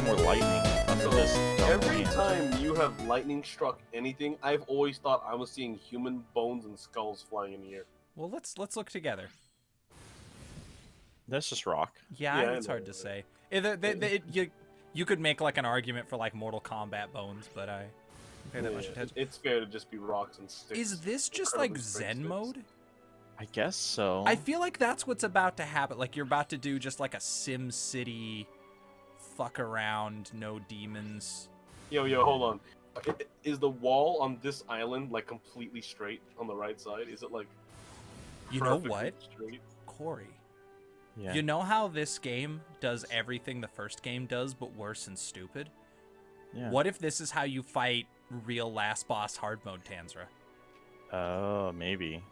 more lightning under this. Every time you have lightning struck anything, I've always thought I was seeing human bones and skulls flying in the air. Well, let's look together. That's just rock. Yeah, Yeah, it's hard to say. You could make like an argument for like Mortal Kombat bones, but I don't pay that much attention. It's fair to just be rocks and sticks. Is this just like Zen mode? I guess so. I feel like that's what's about to happen. Like you're about to do just like a Sim City, fuck around, no demons. Yo, hold on. Is the wall on this island like completely straight on the right side? Is it like? You know what, straight? Corey? Yeah. You know how this game does everything the first game does, but worse and stupid? Yeah. What if this is how you fight real last boss hard mode Tanzra? Oh, maybe.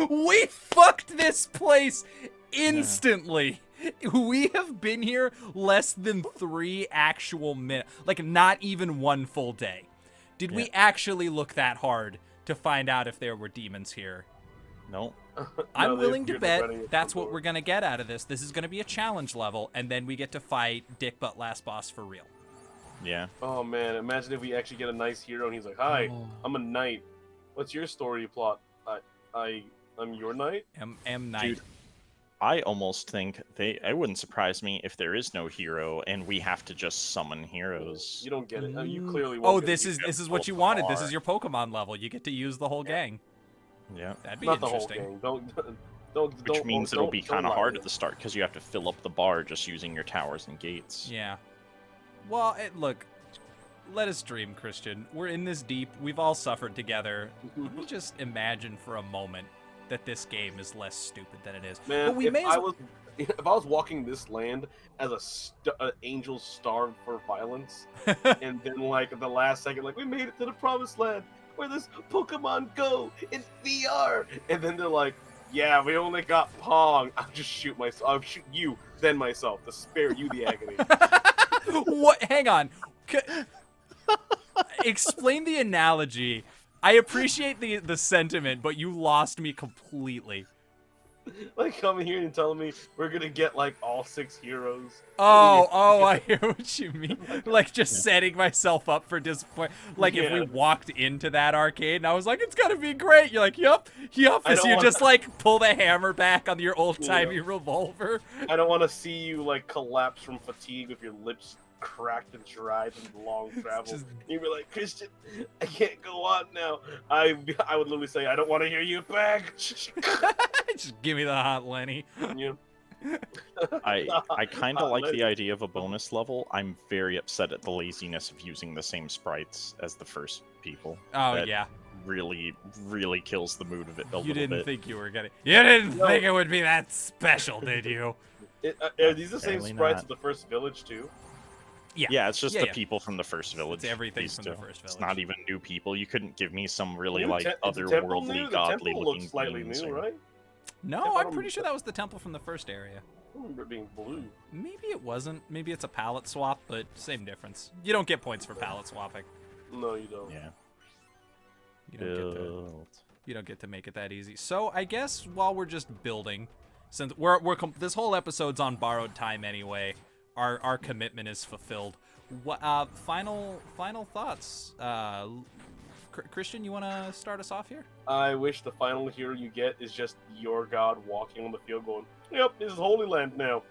We fucked this place instantly. Yeah. We have been here less than 3 actual minutes. Like, not even 1 full day. Did we actually look that hard to find out if there were demons here? Nope. I'm willing to bet that's what we're going to get out of this. This is going to be a challenge level, and then we get to fight Dick Butt Last Boss for real. Yeah. Oh, man. Imagine if we actually get a nice hero and he's like, hi, I'm a knight. What's your story plot? I'm your knight? M Knight. Dude, I almost think it wouldn't surprise me if there is no hero and we have to just summon heroes. You don't get it. You clearly Oh, won't this is what you wanted. This is your Pokemon level. You get to use the whole gang. Yeah. That'd be Not interesting. the whole gang. Which means it'll be kind of hard at the start because you have to fill up the bar just using your towers and gates. Yeah. Well, look, let us dream, Christian. We're in this deep. We've all suffered together. Let me just imagine for a moment that this game is less stupid than it is. Man, but we if I was walking this land as an angel starved for violence, and then like the last second, like we made it to the promised land where this Pokemon Go in VR, and then they're like, yeah, we only got Pong. I'll just shoot myself. I'll shoot you, then myself, to spare you the agony. What? Hang on. Explain the analogy. I appreciate the sentiment, but you lost me completely. Like coming here and telling me we're gonna get like all 6 heroes. Oh, I hear what you mean. Like just setting myself up for disappointment. Like if we walked into that arcade and I was like, it's gonna be great. You're like, yup. As you just like pull the hammer back on your old timey revolver. I don't want to see you like collapse from fatigue with your lips cracked and dried from long travel. You'd be like, Christian, I can't go on now. I would literally say, I don't want to hear you back. Just give me the hot Lenny. Yeah. I kind of like the idea of a bonus level. I'm very upset at the laziness of using the same sprites as the first people. Oh, that yeah. Really, really kills the mood of it a little bit. You didn't think you were gonna... You didn't think it would be that special, did you? Are these the same Apparently sprites not. of the first village, too? Yeah, it's just the people from the first village. It's everything from the first village. It's not even new people. You couldn't give me some really Is the temple otherworldly, new? The godly temple looking looks slightly beings new, or- right? No, I'm pretty sure that was the temple from the first area. I remember it being blue. Maybe it wasn't. Maybe it's a palette swap, but same difference. You don't get points for palette swapping. No, you don't. Yeah. You don't get to make it that easy. So I guess while we're just building, since this whole episode's on borrowed time anyway, our commitment is fulfilled. What final thoughts? Christian, you want to start us off here? I wish the final hero you get is just your god walking on the field going, yep, this is Holy Land now.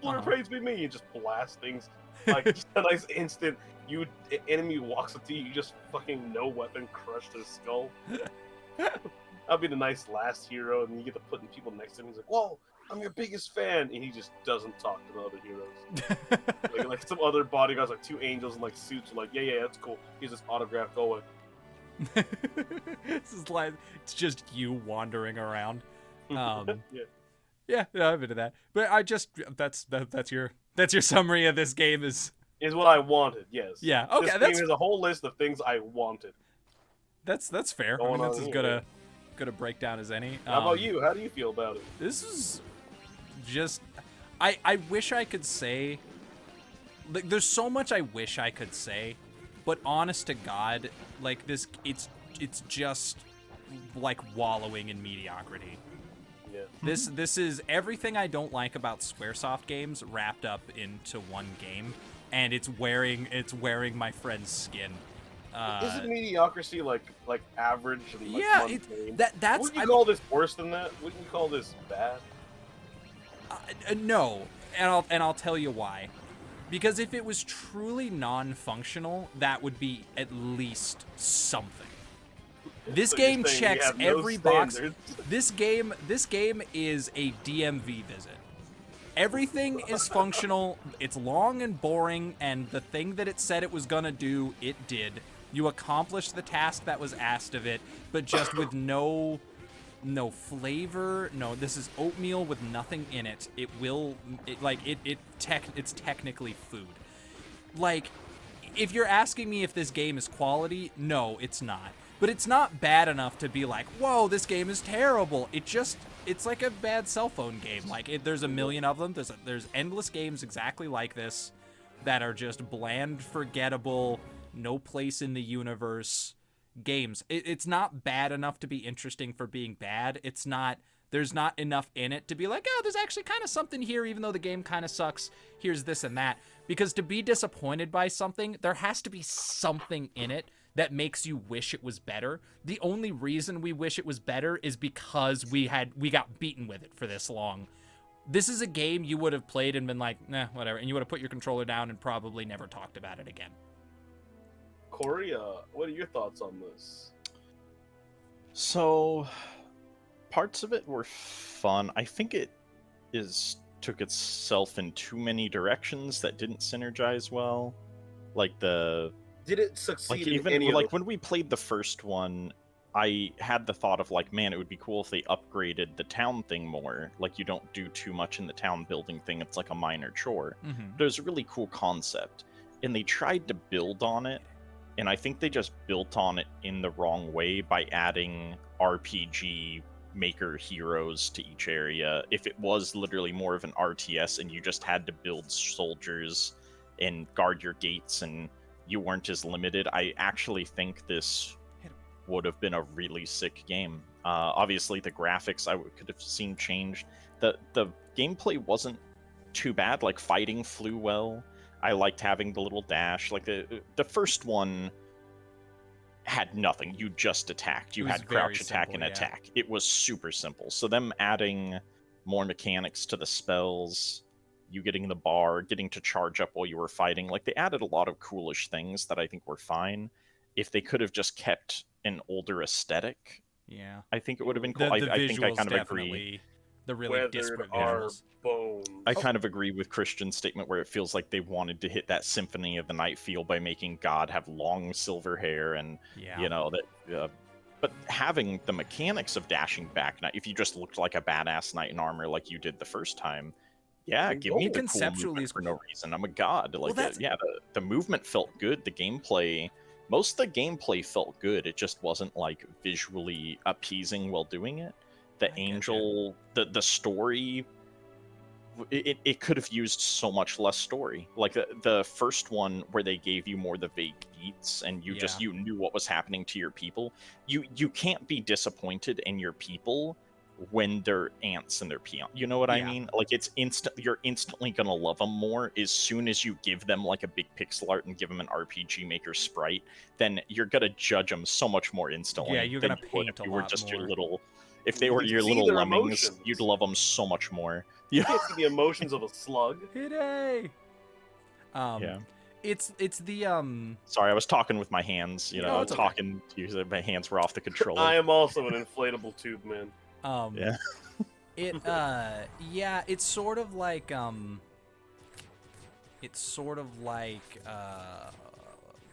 Glory praise be me, and just blast things. Like, just a nice instant, enemy walks up to you, you just fucking no weapon crush their skull. That'd be the nice last hero, and you get to put people next to him. He's like, whoa, I'm your biggest fan, and he just doesn't talk to the other heroes. like some other bodyguards, like 2 angels in like suits, are like, yeah, that's cool. Here's this autograph, go away. This is like it's just you wandering around. Yeah, I've been to that. But I just that's your summary of this game is what I wanted. Yes. Yeah. Okay. This game is a whole list of things I wanted. That's fair. I mean, that's as good a breakdown as any. How about you? How do you feel about it? This is just I wish I could say like there's so much I wish I could say, but honest to God, like this it's just like wallowing in mediocrity. This is everything I don't like about SquareSoft games wrapped up into one game, and it's wearing my friend's skin. Isn't mediocrity like average and like yeah, mundane? that's. Wouldn't you call this worse than that? Wouldn't you call this bad? No, and I'll tell you why. Because if it was truly non-functional, that would be at least something. This game checks every box. This game is a DMV visit. Everything is functional. It's long and boring, and the thing that it said it was gonna do, it did. You accomplished the task that was asked of it, but just with no flavor. No, this is oatmeal with nothing in it. It's technically food. Like, if you're asking me if this game is quality, no, it's not. But it's not bad enough to be like, whoa, this game is terrible. It's like a bad cell phone game. Like, there's a million of them. There's endless games exactly like this that are just bland, forgettable, no place in the universe games. It's not bad enough to be interesting for being bad. There's not enough in it to be like, oh, there's actually kind of something here, even though the game kind of sucks. Here's this and that. Because to be disappointed by something, there has to be something in it that makes you wish it was better. The only reason we wish it was better is because we got beaten with it for this long. This is a game you would have played and been like, nah, whatever, and you would have put your controller down and probably never talked about it again. Corey, what are your thoughts on this? So, parts of it were fun. I think it took itself in too many directions that didn't synergize well. Did it succeed even in any like when we played the first one, I had the thought of like, man, it would be cool if they upgraded the town thing more. Like, you don't do too much in the town building thing. It's like a minor chore. Mm-hmm. But it was a really cool concept. And they tried to build on it. And I think they just built on it in the wrong way by adding RPG maker heroes to each area. If it was literally more of an RTS and you just had to build soldiers and guard your gates and you weren't as limited, I actually think this would have been a really sick game. Obviously, the graphics I could have seen changed. The gameplay wasn't too bad. Like, fighting flew well. I liked having the little dash. Like, the first one had nothing. You just attacked. You had crouch attack and attack. It was super simple. So them adding more mechanics to the spells, you getting the bar, getting to charge up while you were fighting, like, they added a lot of coolish things that I think were fine. If they could have just kept an older aesthetic, yeah, I think it would have been cool. I think I kind of agree. The really disparate visuals. I kind of agree with Christian's statement where it feels like they wanted to hit that Symphony of the Night feel by making God have long silver hair and, you know, that. But having the mechanics of dashing back, if you just looked like a badass knight in armor like you did the first time, yeah, give me the cool movement for no reason. I'm a god. Like, the movement felt good. The gameplay, most of the gameplay felt good. It just wasn't like visually appeasing while doing it. The angel, the story, it could have used so much less story. Like the first one where they gave you more the vague beats and you you knew what was happening to your people. You can't be disappointed in your people when they're ants and they're peons. You know what I mean? Like, it's you're instantly gonna love them more as soon as you give them like a big pixel art and give them an RPG Maker sprite. Then you're gonna judge them so much more instantly. Yeah, you're gonna paint if you were just your little. If they were your little lemmings, you'd love them so much more. You can't see the emotions of a slug. Hooray! It's the Sorry, I was talking with my hands. You know, I was talking to you. My hands were off the controller. I am also an inflatable tube man. It's sort of like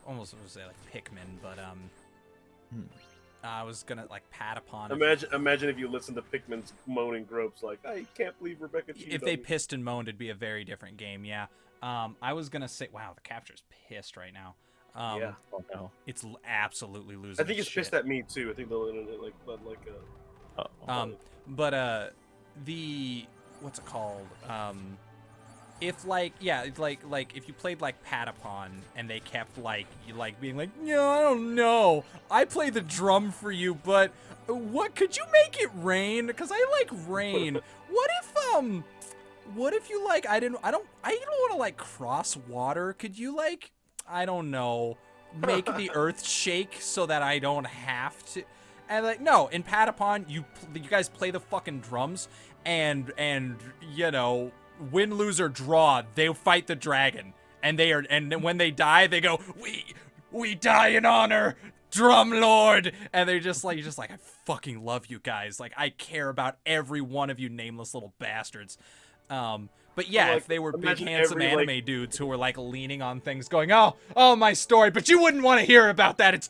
almost I was say like Pikmin, but I was gonna like pat upon. Imagine if you listened to Pikmin's moaning gropes, like, I can't believe Rebecca cheated. If they pissed and moaned, it'd be a very different game. Yeah. I was gonna say, wow, the capture's pissed right now. Oh no, it's absolutely losing. I think it's pissed at me too. I think they'll the what's it called? if like if you played like Patapon and they kept like being like, yeah, I don't know, I play the drum for you, but what could you make it rain? Because I like rain. What if you like I don't want to like cross water. Could you like, I don't know, make the earth shake so that I don't have to? And like, no, in Patapon, you guys play the fucking drums, and you know, win, lose, or draw, they fight the dragon, and when they die, they go, we die in honor, Drum Lord, and you're just like, I fucking love you guys, like I care about every one of you nameless little bastards. But yeah, like, if they were big handsome anime dudes who were like leaning on things going, oh my story, but you wouldn't want to hear about that, it's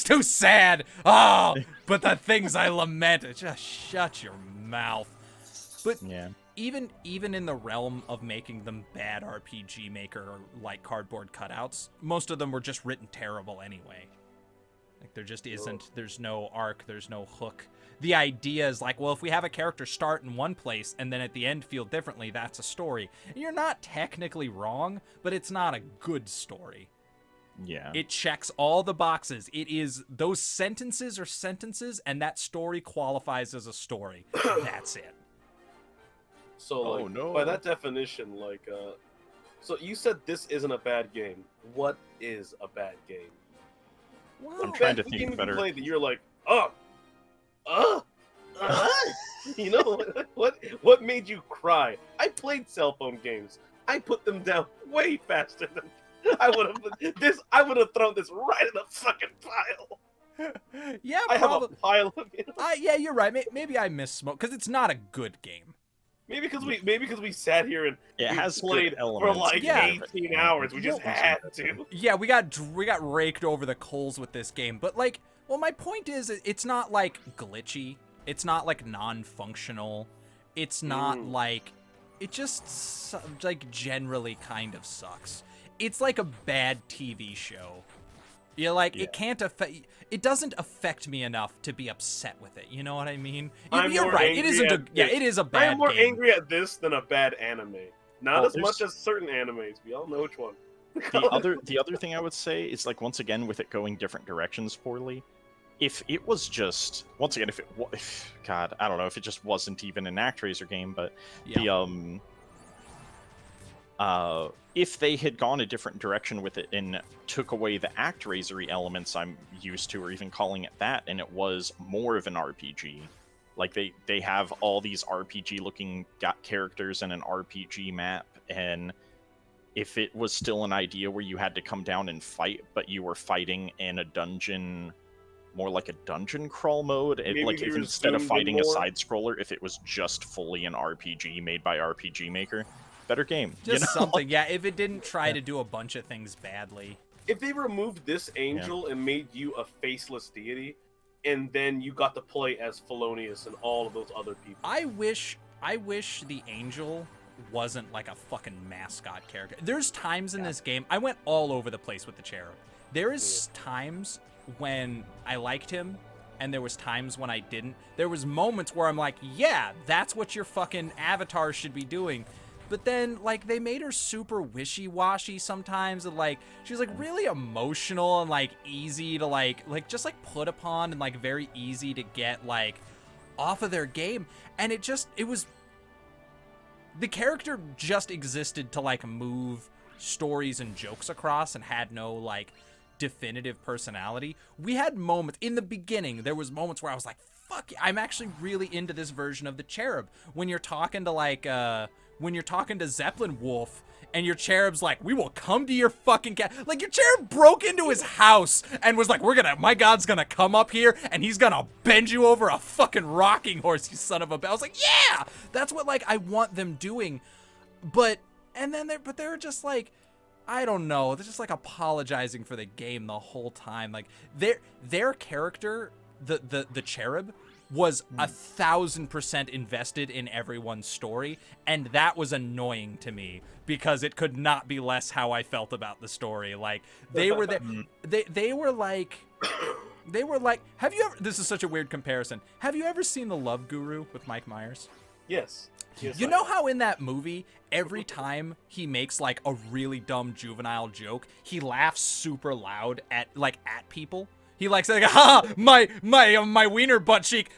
too sad, but the things I lament, just shut your mouth. But yeah, even in the realm of making them bad RPG Maker or like cardboard cutouts, most of them were just written terrible anyway. Like there just isn't, there's no arc, there's no hook. The idea is like, well, if we have a character start in one place and then at the end feel differently, that's a story. And you're not technically wrong, but it's not a good story. Yeah. It checks all the boxes. It is, those sentences are sentences, and that story qualifies as a story. That's it. So, like, by that definition, like, so you said this isn't a bad game. What is a bad game? Well, I'm trying to think better. Play that you're like, you know, what made you cry? I played cell phone games. I put them down way faster than I would have thrown this right in the fucking pile. Yeah, I have a pile of it. Yeah, you're right. Maybe I misspoke because it's not a good game. Maybe because we sat here and it has played for like 18 hours. We just had to. Yeah, we got raked over the coals with this game. But like, well, my point is, it's not like glitchy. It's not like non-functional. It's not like, it just like generally kind of sucks. It's like a bad TV show. You're like, it doesn't affect me enough to be upset with it. You know what I mean? You're right. It is a bad game. I'm more angry at this than a bad anime. Not as much as certain animes. We all know which one. The other thing I would say is, like, once again, with it going different directions poorly, if it was just, once again, God, I don't know, if it just wasn't even an Actraiser game, but if they had gone a different direction with it and took away the Actraiser-y elements I'm used to, or even calling it that, and it was more of an RPG, like they have all these RPG-looking characters and an RPG map, and if it was still an idea where you had to come down and fight, but you were fighting in a dungeon, more like a dungeon crawl mode, like if instead of fighting a side-scroller, if it was just fully an RPG made by RPG Maker, better game. Just something, yeah, if it didn't try to do a bunch of things badly. If they removed this angel and made you a faceless deity, and then you got to play as Felonious and all of those other people. I wish the angel wasn't like a fucking mascot character. There's times in this game, I went all over the place with the cherub. There is times when I liked him, and there was times when I didn't. There was moments where I'm like, yeah, that's what your fucking avatar should be doing. But then, like, they made her super wishy-washy sometimes, and, like, she was, like, really emotional and, like, easy to, like, just, like, put upon and, like, very easy to get, like, off of their game. And it was... The character just existed to, like, move stories and jokes across and had no, like, definitive personality. We had moments... In the beginning, there was moments where I was like, fuck, I'm actually really into this version of the cherub. When you're talking to, like, when you're talking to Zeppelin Wolf, and your cherub's like, we will come to your fucking cat. Like, your cherub broke into his house and was like, my god's gonna come up here and he's gonna bend you over a fucking rocking horse, you son of a bitch. I was like, yeah! That's what, like, I want them doing. But they're just like, I don't know, they're just like apologizing for the game the whole time. Like, their character, the cherub, was 1,000% invested in everyone's story, and that was annoying to me because it could not be less how I felt about the story. Like, they were there, they were like, have you ever? This is such a weird comparison. Have you ever seen The Love Guru with Mike Myers? Yes. You know how in that movie, every time he makes like a really dumb juvenile joke, he laughs super loud at people? He likes like, ha, my wiener butt cheek,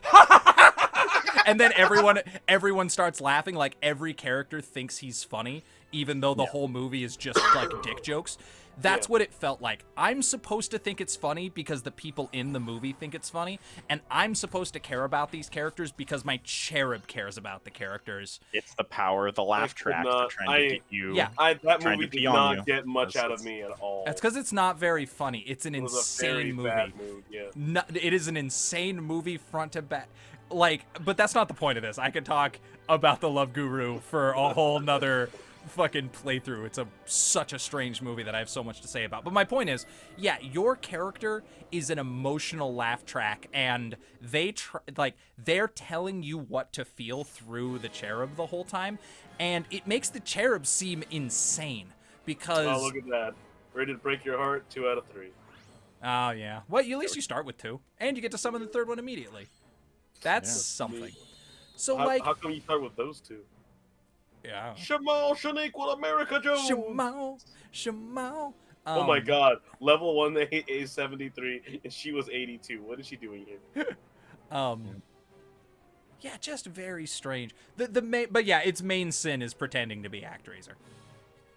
and then everyone starts laughing. Like every character thinks he's funny, even though the whole movie is just like dick jokes. That's what it felt like. I'm supposed to think it's funny because the people in the movie think it's funny, and I'm supposed to care about these characters because my cherub cares about the characters. It's the power of the laugh track trying to get you. Yeah, that movie did not get much out of me at all. That's because it's not very funny. It's an insane movie. Bad mood, yeah. No, it is an insane movie front to back. Like, but that's not the point of this. I could talk about The Love Guru for a whole nother fucking playthrough. It's such a strange movie that I have so much to say about. But my point is, yeah, your character is an emotional laugh track, and they're telling you what to feel through the cherub the whole time, and it makes the cherub seem insane because. Oh, look at that! Ready to break your heart? 2 out of 3. Oh yeah. Well, at least you start with 2, and you get to summon the third one immediately. That's something. So how come you start with those 2? Yeah. Shamal Shaniqua America Jones. Shamal. Oh my God! Level 1 is 73, and she was 82. What is she doing here? Yeah, just very strange. But yeah, its main sin is pretending to be Actraiser.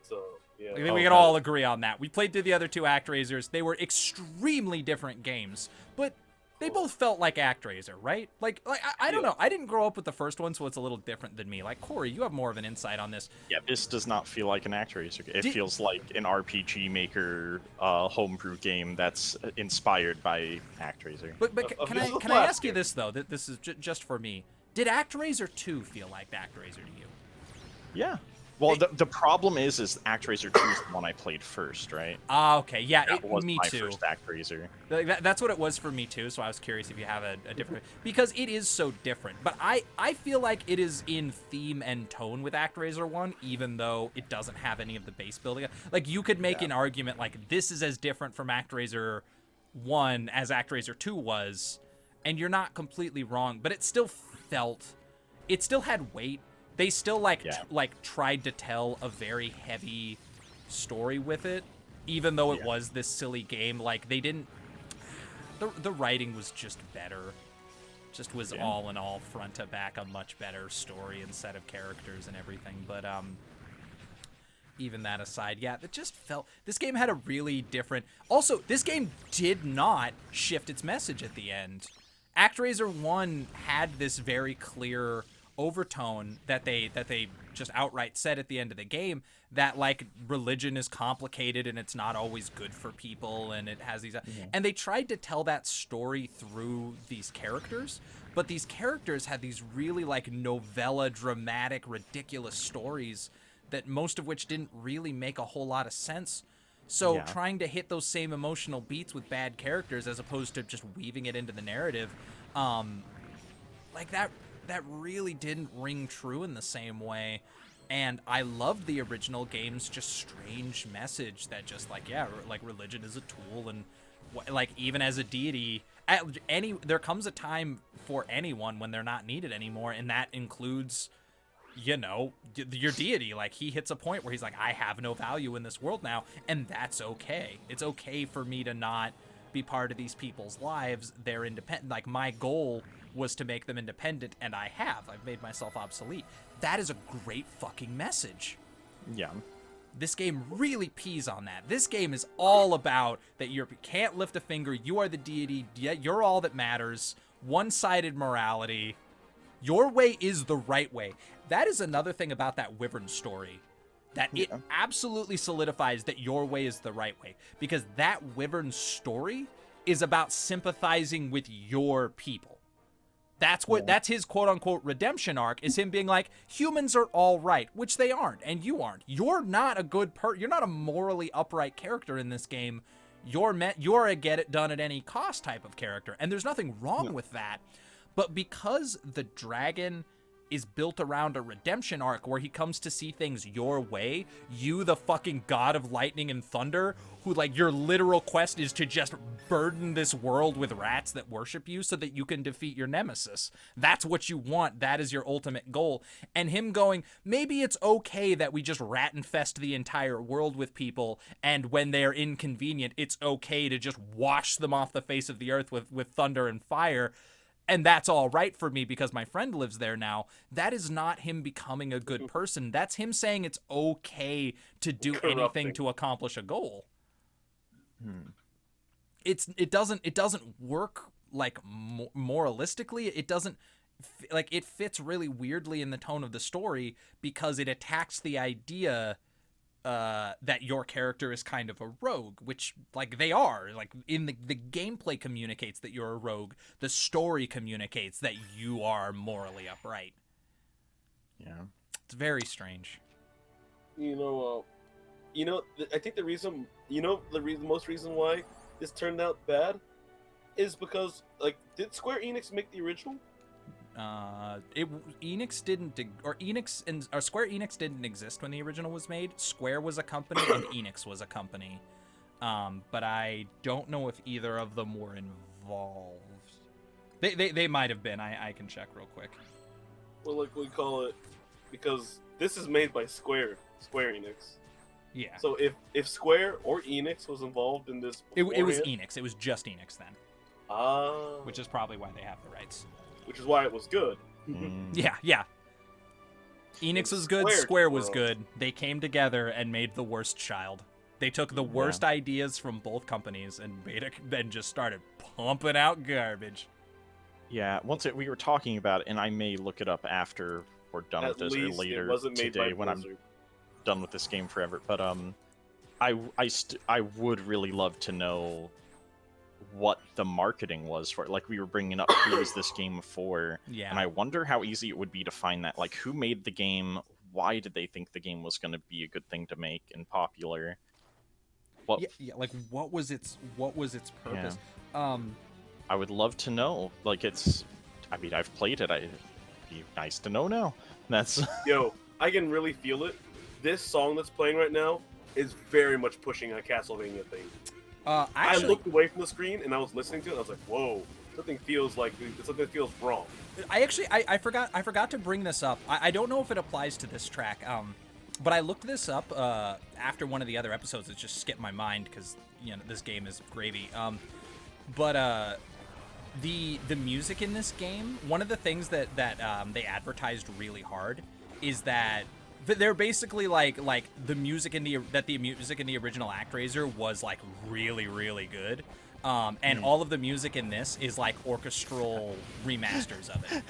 So yeah, I think we can all agree on that. We played through the other 2 Actraisers. They were extremely different games, but they both felt like Actraiser, right? Like I don't know. I didn't grow up with the first one, so it's a little different than me. Like, Corey, you have more of an insight on this. Yeah, this does not feel like an Actraiser. It feels like an RPG Maker homebrew game that's inspired by Actraiser. But can I ask you this, though? This is just for me. Did Actraiser 2 feel like Actraiser to you? Yeah. Well, the problem is Actraiser 2 is the one I played first, right? Ah, okay. Yeah, that was me my too. First Actraiser. That's what it was for me, too, so I was curious if you have a different... Because it is so different. But I feel like it is in theme and tone with Actraiser 1, even though it doesn't have any of the base building. Like, you could make an argument, like, this is as different from Actraiser 1 as Actraiser 2 was, and you're not completely wrong, but it still felt... It still had weight. They still tried to tell a very heavy story with it, even though it was this silly game. Like, they didn't. The writing was just better. Just was all in all, front to back, a much better story and set of characters and everything. But even that aside, it just felt this game had a really different. Also, this game did not shift its message at the end. Actraiser 1 had this very clear overtone that they just outright said at the end of the game, that like religion is complicated and it's not always good for people, and it has these and they tried to tell that story through these characters, but these characters had these really like novella, dramatic, ridiculous stories that most of which didn't really make a whole lot of sense. So trying to hit those same emotional beats with bad characters as opposed to just weaving it into the narrative, like that really didn't ring true in the same way. And I loved the original game's just strange message that just like, like religion is a tool, and like even as a deity, there comes a time for anyone when they're not needed anymore, and that includes, your deity. Like, he hits a point where he's like, I have no value in this world now, and that's okay. It's okay for me to not be part of these people's lives. They're independent. Like, my goal was to make them independent, and I've made myself obsolete. That is a great fucking message. Yeah. This game really pees on that. This game is all about that you can't lift a finger, you are the deity, you're all that matters, one-sided morality. Your way is the right way. That is another thing about that Wyvern story, that it absolutely solidifies that your way is the right way, because that Wyvern story is about sympathizing with your people. That's his quote-unquote redemption arc, is him being like, humans are all right, which they aren't, and you aren't. You're not a good you're not a morally upright character in this game. You're a get-it-done-at-any-cost type of character, and there's nothing wrong with that. But because the dragon is built around a redemption arc where he comes to see things your way. You, the fucking god of lightning and thunder, who, like, your literal quest is to just burden this world with rats that worship you so that you can defeat your nemesis. That's what you want. That is your ultimate goal. And him going, maybe it's okay that we just rat infest the entire world with people, and when they're inconvenient, it's okay to just wash them off the face of the earth with thunder and fire. And that's all right for me because my friend lives there now. That is not him becoming a good person. That's him saying it's okay to do anything to accomplish a goal. It doesn't work like moralistically. It doesn't like, it fits really weirdly in the tone of the story because it attacks the idea that your character is kind of a rogue, which, like, they are. Like, in the gameplay communicates that you're a rogue. The story communicates that you are morally upright. Yeah. It's very strange. I think the most reason why this turned out bad is because, like, did Square Enix make the original? Square Enix didn't exist when the original was made. Square was a company and Enix was a company. But I don't know if either of them were involved. They might have been. I can check real quick. Well, like we call it, because this is made by Square Enix. Yeah. So if Square or Enix was involved in this, it was Enix. It was just Enix then. Ah. Which is probably why they have the rights. Which is why it was good. Yeah. Enix was good, Square was good. They came together and made the worst child. They took the worst ideas from both companies and then just started pumping out garbage. Yeah, we were talking about it, and I may look it up after we're done with this or later today when I'm done with this game forever. But I would really love to know what the marketing was for it. Like, we were bringing up, who is this game for? Yeah. And I wonder how easy it would be to find that. Like, who made the game? Why did they think the game was going to be a good thing to make and popular? What? Yeah, like, what was its purpose? Yeah. I would love to know. Like, I've played it. It'd be nice to know now. Yo, I can really feel it. This song that's playing right now is very much pushing a Castlevania thing. I looked away from the screen and I was listening to it. And I was like, "Whoa, something feels wrong." I forgot to bring this up. I don't know if it applies to this track. But I looked this up after one of the other episodes. It just skipped my mind because this game is gravy. But the music in this game, one of the things that they advertised really hard is that they're basically like the music in the music in the original Actraiser was like really, really good. And all of the music in this is like orchestral remasters of it.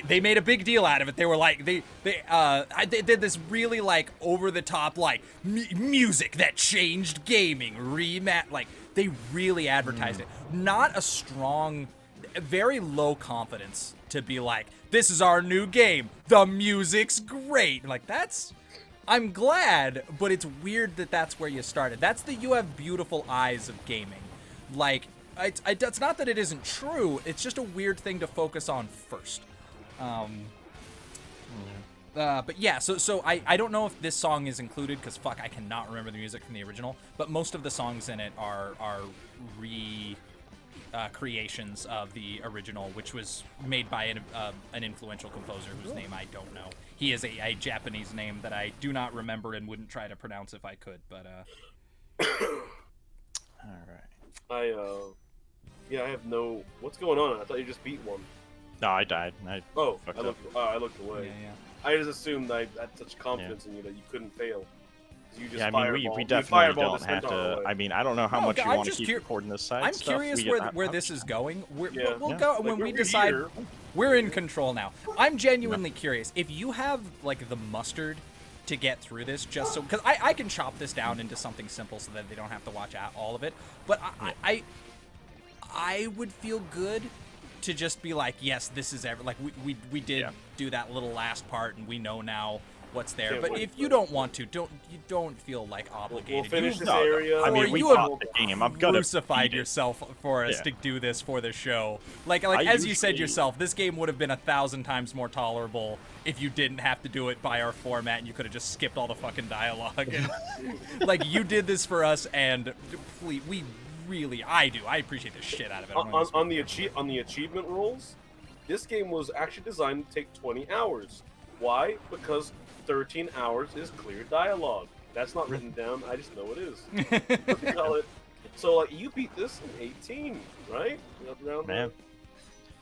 They made a big deal out of it. They were like they did this really like over the top like music that changed gaming like they really advertised it. Not a strong, very low confidence to be like, this is our new game, the music's great. Like, I'm glad, but it's weird that that's where you started. That's the you have beautiful eyes of gaming. Like, it's not that it isn't true, it's just a weird thing to focus on first. But yeah, so I don't know if this song is included, because fuck, I cannot remember the music from the original, but most of the songs in it are creations of the original, which was made by an influential composer whose name I don't know. He is a Japanese name that I do not remember and wouldn't try to pronounce if I could, but Alright. I have no... What's going on? I thought you just beat one. No, I died. I looked away. Yeah. I just assumed I had such confidence in you that you couldn't fail. You just we definitely don't have to. I mean, I don't know how much you want to keep recording this side. I'm stuff. curious where this is going. We'll go when we we're decide. here. We're in control now. I'm genuinely curious. If you have like the mustard to get through this, just so, because I can chop this down into something simple so that they don't have to watch all of it. But I would feel good to just be like, yes, this is like we did do that little last part, and we know now what's there. Can't But wait if you don't want to, don't feel like obligated. We'll finish You- this No, area. I mean, Or we you bought the game. I'm gonna crucified beat it. yourself for us Yeah. to do this for the show. Like I as you said usually- yourself, this game would have been 1,000 times more tolerable if you didn't have to do it by our format and you could have just skipped all the fucking dialogue. And, like, you did this for us, and we really, I appreciate the shit out of it. On the achievement rules, this game was actually designed to take 20 hours. Why? Because 13 hours is clear dialogue. That's not written down. I just know it is. What do you call it? So, like, you beat this in 18, right? Around Man. there.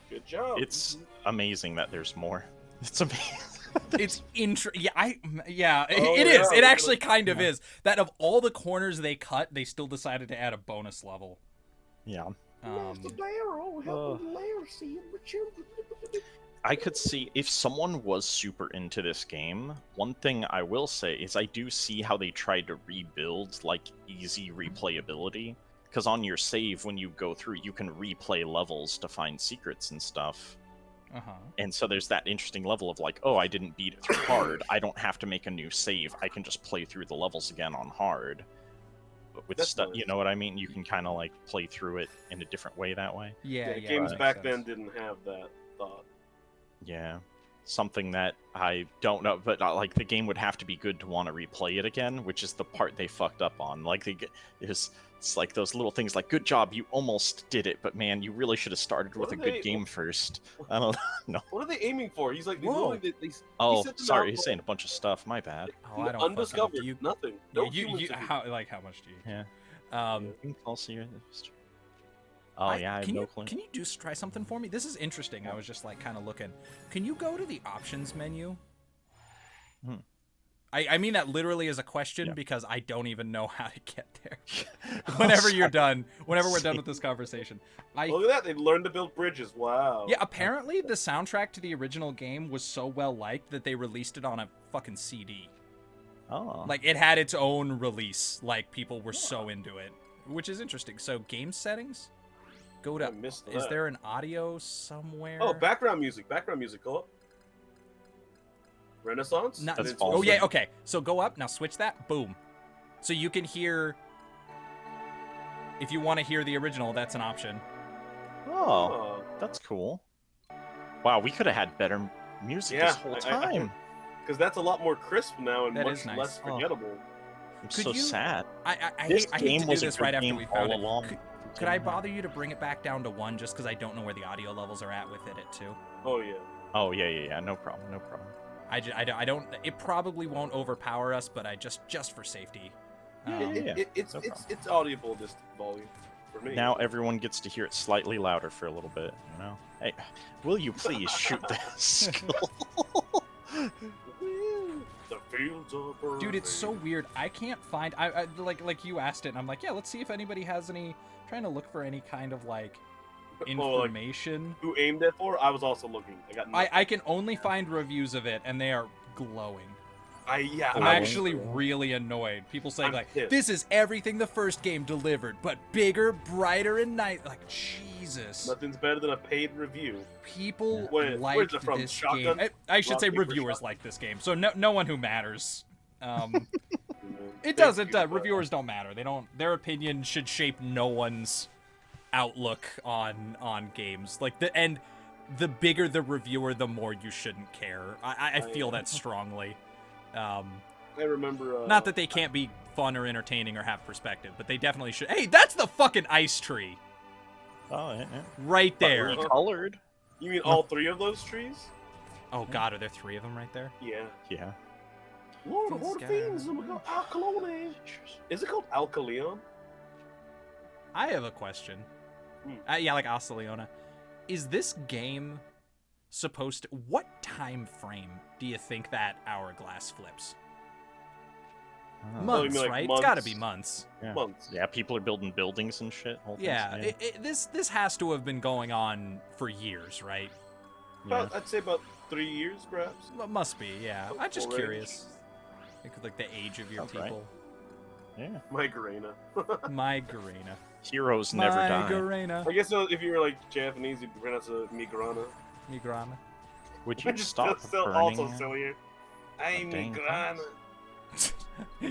Good job. It's amazing that there's more. It's amazing. It's yeah, Oh, it is. yeah, It actually kind of yeah. is. That of all the corners they cut, they still decided to add a bonus level. Yeah. I could see if someone was super into this game, one thing I will say is I do see how they tried to rebuild like easy replayability. Because on your save, when you go through, you can replay levels to find secrets and stuff. And so there's that interesting level of like, oh, I didn't beat it through hard. I don't have to make a new save. I can just play through the levels again on hard. But with That's stuff, nice. you know what I mean? You can kind of like play through it in a different way that way. Yeah, Games that back makes then sense. didn't have that thought. Yeah. Something that I don't know, but like the game would have to be good to want to replay it again, which is the part they fucked up on. Like it's like those little things like, good job, you almost did it, but man, you really should have started with What a are good they- game first. I don't know. What are they aiming for? He's like, Whoa. he Oh, sent them sorry, out he's for saying a bunch of stuff. My bad. Oh, I don't undiscovered. fucking, you, Nothing. yeah, No humans you to do. how much do you? Yeah. Um, I'll see you. Oh yeah, I have can no you clue. can you just try something for me? This is interesting. I was just like kind of looking. Can you go to the options menu? Hmm. I mean that literally as a question Yeah. because I don't even know how to get there. Whenever you're done, whenever we're done with this conversation, Look at that. They learned to build bridges. Wow. yeah. Apparently, the soundtrack to the original game was so well liked that they released it on a fucking CD. Oh. Like it had its own release. Like people were so into it, which is interesting. So game settings, go to. I missed Is that. there an audio somewhere? Oh, background music. Background music. Go up. Rennasance? Not, That's It's false. oh also- yeah, okay. So go up now. Switch that. Boom. So you can hear. If you want to hear the original, that's an option. Oh, that's cool. Wow, we could have had better music Yeah, this whole time. Because that's a lot more crisp now and That much is nice. less Oh. forgettable. I'm Could so you- sad. I This hate game to do was a this good right after game we found all it. along. Could I bother you to bring it back down to 1 just because I don't know where the audio levels are at with it at 2? Oh, yeah. Oh yeah. No problem. No problem. I don't. It probably won't overpower us, but I just for safety. Yeah, Yeah, it's no problem. it's audible this volume for me. Now everyone gets to hear it slightly louder for a little bit. You know. Hey, will you please shoot this? The fields are burning. Dude, it's so weird. I can't find. I like you asked it, and I'm like, yeah, let's see if anybody has any. Trying to look for any kind of like Oh, like, information. who aimed it for? I was also looking. I got. Nothing. I can only find reviews of it, and they are glowing. I'm I actually really annoyed. People saying I'm like, pissed. "This is everything the first game delivered, but bigger, brighter, and night." Like Jesus, Nothing's better than a paid review. people Where's like it from? this Shotgun? game. I should Rock, say paper, reviewers shotgun? like this game, so no one who matters. It Thank doesn't. you, Reviewers don't matter. They don't. Their opinion should shape no one's outlook on games. Like the bigger the reviewer, the more you shouldn't care. I feel that strongly. I remember. Not that they can't be fun or entertaining or have perspective, but they definitely should. Hey, that's the fucking ice tree Oh yeah. right there. Recolored. You mean all three of those trees? Oh God, are there 3 of them right there? Yeah. Yeah. Lord, These what guys- things? Oh my God, Alkalone. Is it called Alkaleon? I have a question. Yeah, like Asaliona. Is this game supposed to? What time frame do you think that hourglass flips? Oh. Months, mean, like, right? It's got to be months? months. Yeah. Months. Yeah, people are building buildings and shit. Whole things, Yeah, this has to have been going on for years, right? About, I'd say about 3 years, perhaps. Must be, yeah. I'm just Already. curious. Like the age of your Sounds right. people. Yeah. Migraina. Migraina. Heroes never die. Migraina. I guess if you were like Japanese, you'd pronounce it Migrana. Migrana. Would you Which is stop still burning? also sillier. Ay, mi grana.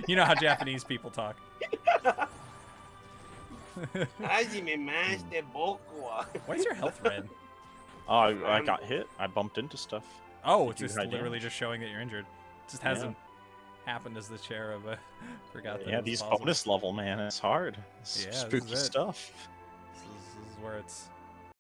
You know how Japanese people talk. Hajime maste boku wa. Why is your health red? Oh, I got hit. I bumped into stuff. Oh, it's You just had literally damage. just showing that you're injured. It just hasn't happened as the cherub. Forgot that. Yeah, it was these possible. bonus level, man, it's hard. It's Yeah, this spooky is it. stuff. This is where it's